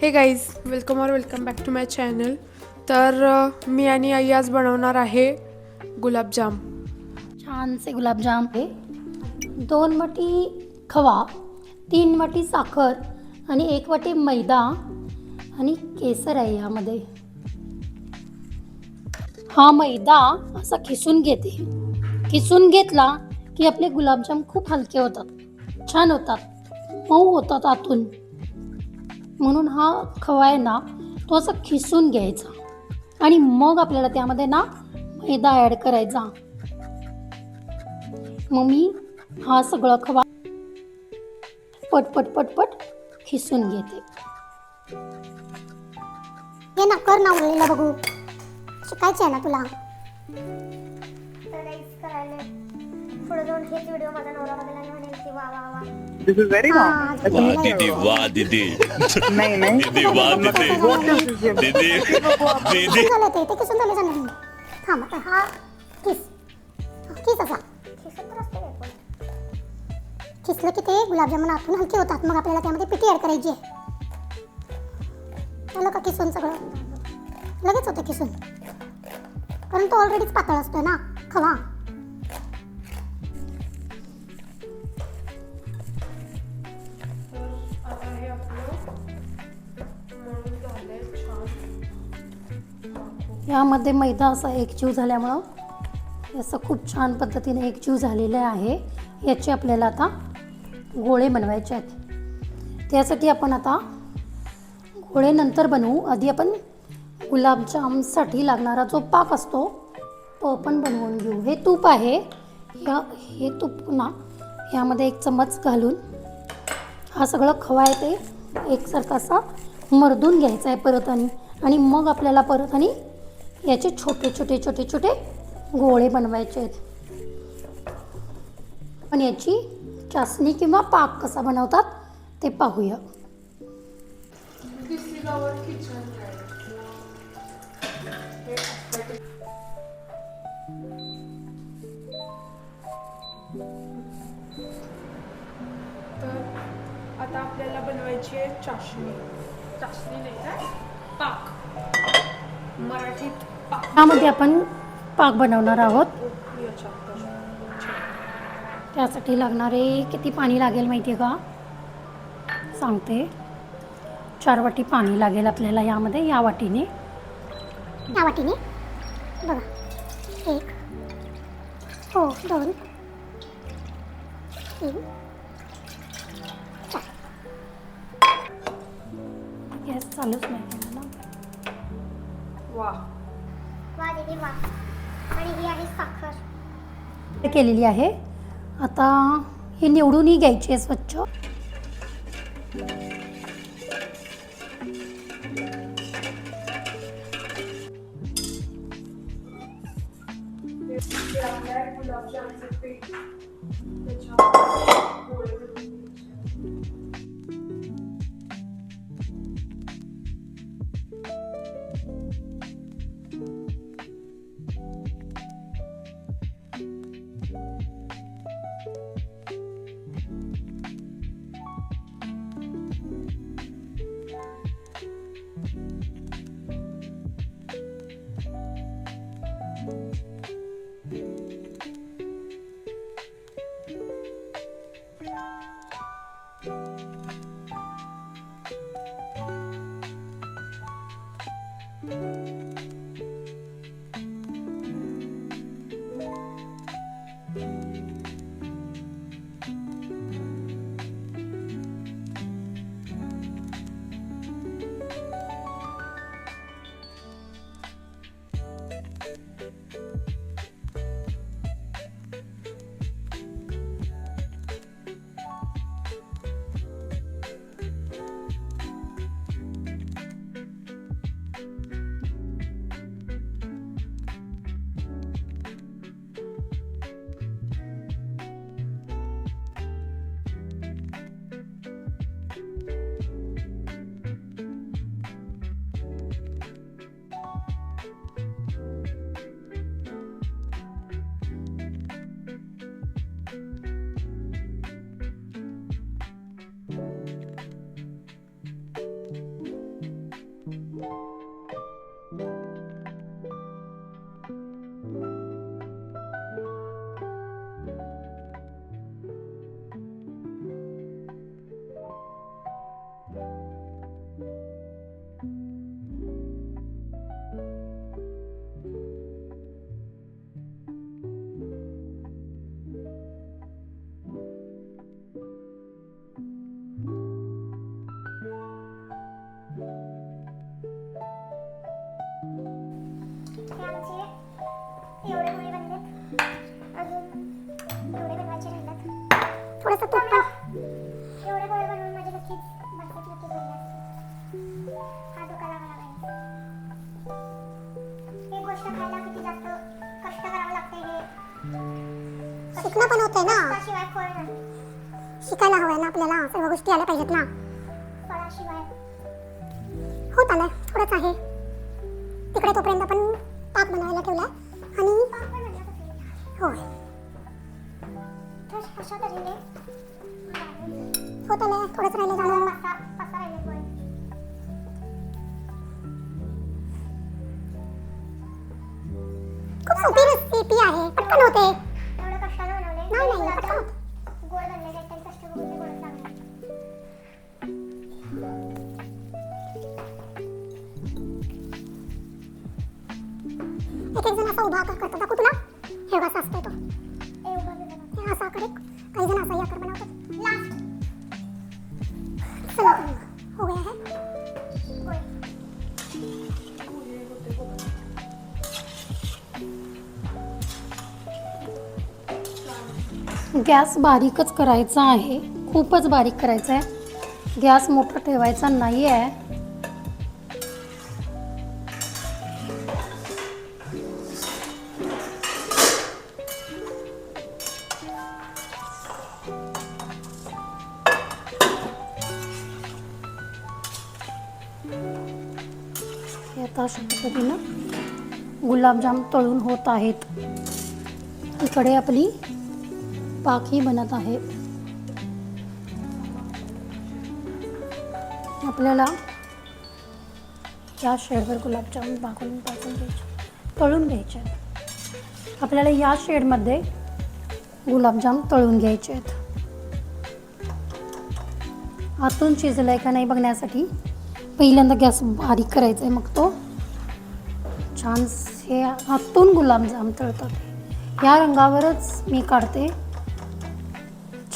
हे guys welcome back to my channel. तर मी आणि आई आज बनवणार आहे गुलाबजाम. छानसे गुलाबजाम आहे. 2 वाटी खवा, 3 वाटी साखर आणि 1 वाटी मैदा आणि केसर आहे यामध्ये. हा मैदा असा खिसून घेते. खिसून घेतला की आपले गुलाबजाम खूप हलके होतात, छान होतात, मऊ होतात आतून. म्हणून हा खवा आहे ना, तो असा खिसून घ्यायचा आणि मग आपल्याला त्यामध्ये ना मैदा ॲड करायचा. मग मी हा सगळा खवा पट खिसून घेते. हे ना कर ना मुलीला बघू, शिकायचं आहे ना तुला. पुढे जाऊन हेच व्हिडिओ माझा नवरा बघायला आणि म्हणेल की वा वा वा. This is very wrong. वाह दीदी वाह दीदी नहीं नहीं. दीदी वाह दीदी दीदी दीदी झालं ते किसून झालं जाणार नाही. थांब आता हा किस असा किसलं की ते गुलाबजामुन आतून हलके होतात. मग आपल्याला त्यामध्ये पिठी ॲड करायची आहे. झालं का किसून सगळं? लगेच होतं किसून, कारण तो ऑलरेडीच पातळ असतोय ना खवा. यामध्ये मैदा असा एकजीव झाल्यामुळं हे असं खूप छान पद्धतीने एकजीव झालेलं आहे. याचे आपल्याला आता गोळे बनवायचे आहेत. त्यासाठी आपण आता गोळे नंतर बनवू. आधी आपण गुलाबजामसाठी लागणारा जो पाक असतो तो आपण बनवून घेऊ. हे तूप आहे. हे तूप ना यामध्ये 1 चम्मच घालून हा सगळं खवा आहे ते एकसारखा असा मर्दून घ्यायचा आहे परत आणि मग आपल्याला परत आणि याचे छोटे छोटे गोळे बनवायचे आहेत. पण याची चासणी किंवा पाक कसा बनवतात ते पाहूया. तर आता आपल्याला बनवायची आहे चाशणी. चाशणी नाही काय, पाक. मराठीत पाक. यामध्ये आपण पाक बनवणार आहोत. याच्यात त्यासाठी लागणारे किती पाणी लागेल माहिती आहे का? सांगते. 4 वाटी पाणी लागेल आपल्याला यामध्ये. या वाटीने बघा 1 हो 2 3 4. गॅस चालूच नाही केला ना. वा वा दीदी वा. आणि ही आहे साखर. केलेली आहे. आता हे निवडूनही घ्यायची आहे स्वच्छ. गुलाबजामचे पीठ शिकणं पण होतंय ना. शिकायला हवंय ना आपल्याला, सर्व गोष्टी आल्या पाहिजेत ना. होत आलंय, थोडंच आहे. तिकडे तोपर्यंत आपण पाक बनवायला ठेवलाय आणि होय होत आलंय, थोडंच राहिलं जाणं. खूप सोपी रेसिपी आहे, पटकन होते. नाही पटकन होते. एक एक जण असा उभा आकार करतात, दाखवू तुला. हे असा असतो तो, हे असा आकार, काही जण असा आकार बनवतात. चला हो गया है. गॅस बारीकच करायचा आहे, खूपच बारीक करायचा आहे. गॅस मोठा ठेवायचा नाही आहे. हे आता अशा पद्धतीनं गुलाबजाम तळून होत आहेत. इकडे आपली पाकही बनत आहे. आपल्याला या शेडवर गुलाबजाम भाजून घ्यायचे, तळून घ्यायचे आहेत. आपल्याला या शेडमध्ये गुलाबजाम तळून घ्यायचे आहेत. आतून शिजलाय का नाही बघण्यासाठी पहिल्यांदा गॅस बारीक करायचा आहे, मग तो छान हे आतून गुलाबजाम तळतात. या रंगावरच मी काढते,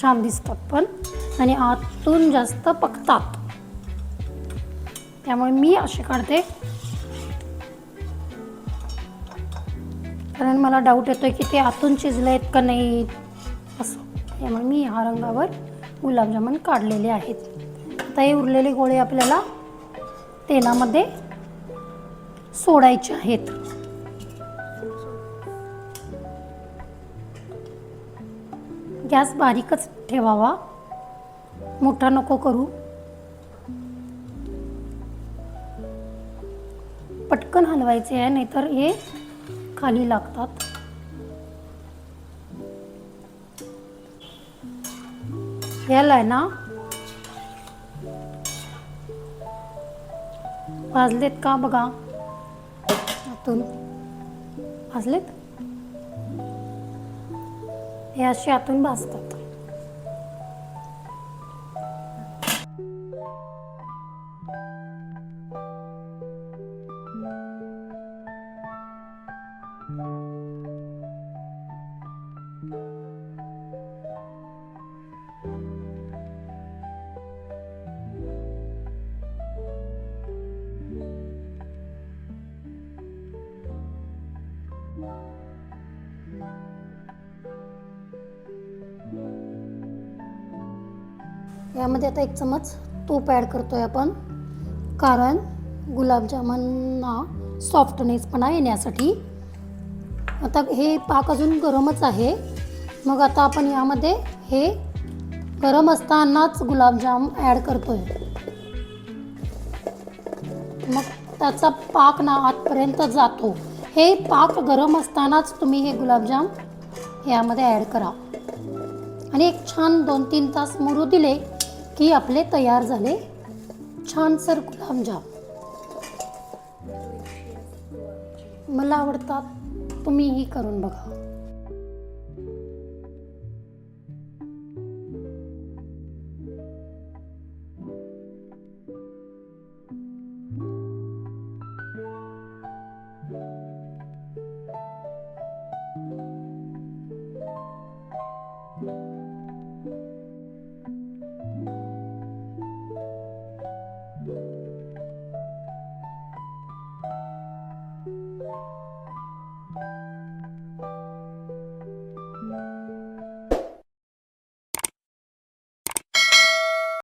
छान दिसतात पण आणि आतून जास्त पकतात, त्यामुळे मी असे काढते. कारण मला डाऊट येतोय की ते आतून शिजले आहेत का नाही असं, त्यामुळे मी ह्या रंगावर गुलाबजामुन काढलेले आहेत. आता हे उरलेले गोळे आपल्याला तेलामध्ये सोडायचे आहेत. गॅस बारीकच ठेवावा, मोठा नको करू. पटकन हलवायचे आहे, नाहीतर हे खाली लागतात. याला आहे ना, भाजलेत का बघा, आतून भाजलेत. हे असे आतून भाजतात. यामध्ये आता 1 चमच तूप ॲड करतोय आपण, कारण गुलाबजामुनना सॉफ्टनेसपणा येण्यासाठी. आता हे पाक अजून गरमच आहे, मग आता आपण यामध्ये हे गरम असतानाच गुलाबजाम ॲड करतोय. मग त्याचा पाक ना आतपर्यंत जातो. हे पाक गरम असतानाच तुम्ही हे गुलाबजाम यामध्ये ॲड करा आणि एक छान 2-3 तास मुरू दिले की आपले तयार झाले छानसर गुलाबजाम. मला आवडतात, तुम्हीही करून बघा.